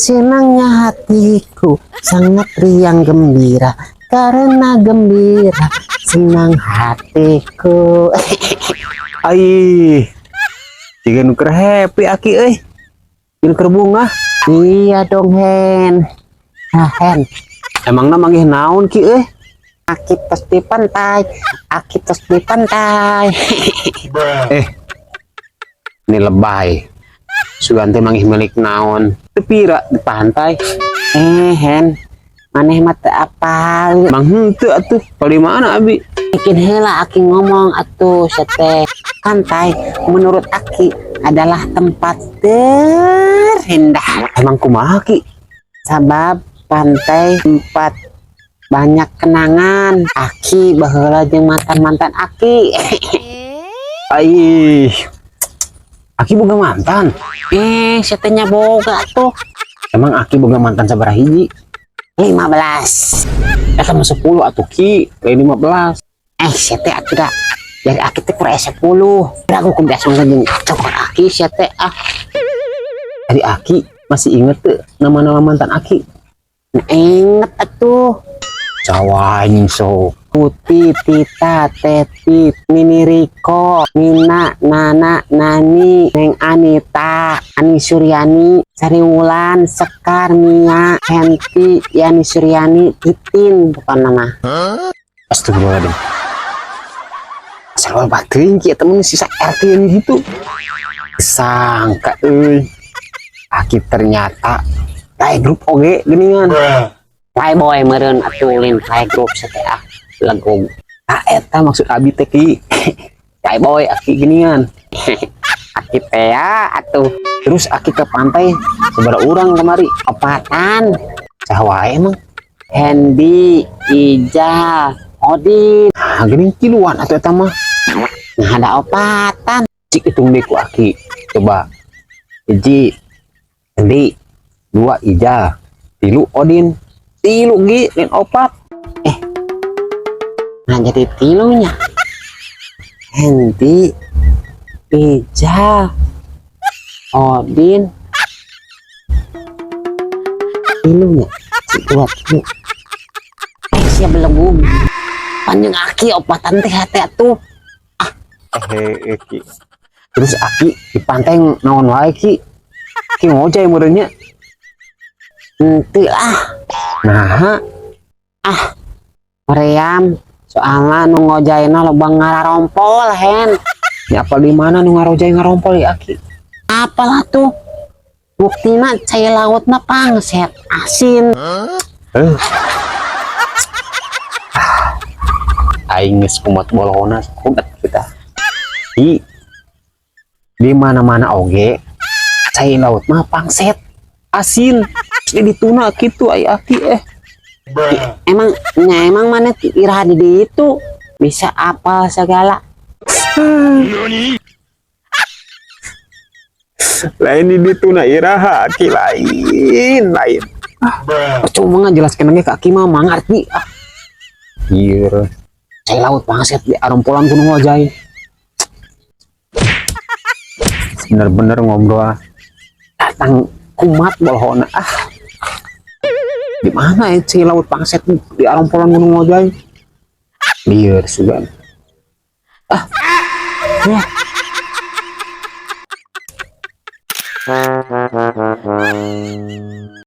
senangnya hatiku sangat riang gembira karena gembira senang hatiku. Ai, jika nuker happy aki nuker bunga. Iya dong Hen. Nah Hen, Emang namanya naon ki aki tos di pantai, aki tos di pantai. ini lebay. Suganti mangih milik naon. Tepira di pantai. Hen, maneh mata apa? Mang henteu atuh. Kalau di mana abi? Bikin hela aki ngomong atuh sete. Pantai menurut aki adalah tempat terindah. Emang kumaha ki? Sabab pantai tempat banyak kenangan. Aki baheula jeung mantan-mantan aki. Ai, aki boga mantan. Setenya boga tuh Emang aki boga mantan sabaraha hiji? 15. Eta mah 10 atuh ki, lain 15. Sete atuh dari aki teh kurang 10. Aku kebiasaan jeung cokor aki sete Dari aki masih inget tuh nama-nama mantan aki. Inget atuh. Cawain so. Putih, Tita, Teti, Mini Riko, Nina, Nana, Nani, Neng Anita, Ani Suryani, Sari Wulan, Sekar, Mia, Henti, Yani Suryani, Titin, bukan nama. Astagfirullahaladzim. Asal baterin ki temen sisa RT ini gitu. Sangka aki ternyata grup oge geningan. Playboy meureun atuh lin playgroup setelah lagu. Eta maksud abi teh ki. Playboy Aki geningan. aki teh atuh. Terus aki ke pantai seberapa orang kemari? Opatan. Saha emang? Hendy, Ija, Odin. Nah, geuning kiluan atuh eta mah. Nah, ada opatan. Cik hitung deh ku aki. Coba. 1 Hendy, 2 Ija, 3 Odin, 3 Gi dan 4. Nah jadi tilunya Hendy, Ija, Odin, tilunya buat lu. Siap belum panjang aki opatan teh hati tuh. Ki. Terus aki di pantai naon wae ki? Ki ngojay meureunnya. Henteu Nah, Meriam soalnya nu ngojayna loba ngararompol Hen. ya apa di mana nu ngarojay ngarompol ya aki? Apalah tuh buktina cai lautna pangset asin. Aing geus kumat bolona kumat kita. Di mana-mana oge cai laut mah pangset asin. Jadi tuna gitu ai aki Emang mana iraha di itu bisa apal segala. Lain di tuna iraha aki lain. Cuma ngajelaskeun ge kaki mah mangarti. Iya. Cai laut pangset di arompolan gunung wajai. Bener-bener ngobrol Datang kumat bolhona di mana ya si laut pangset di arompolan gunung wajai liar sugan ya.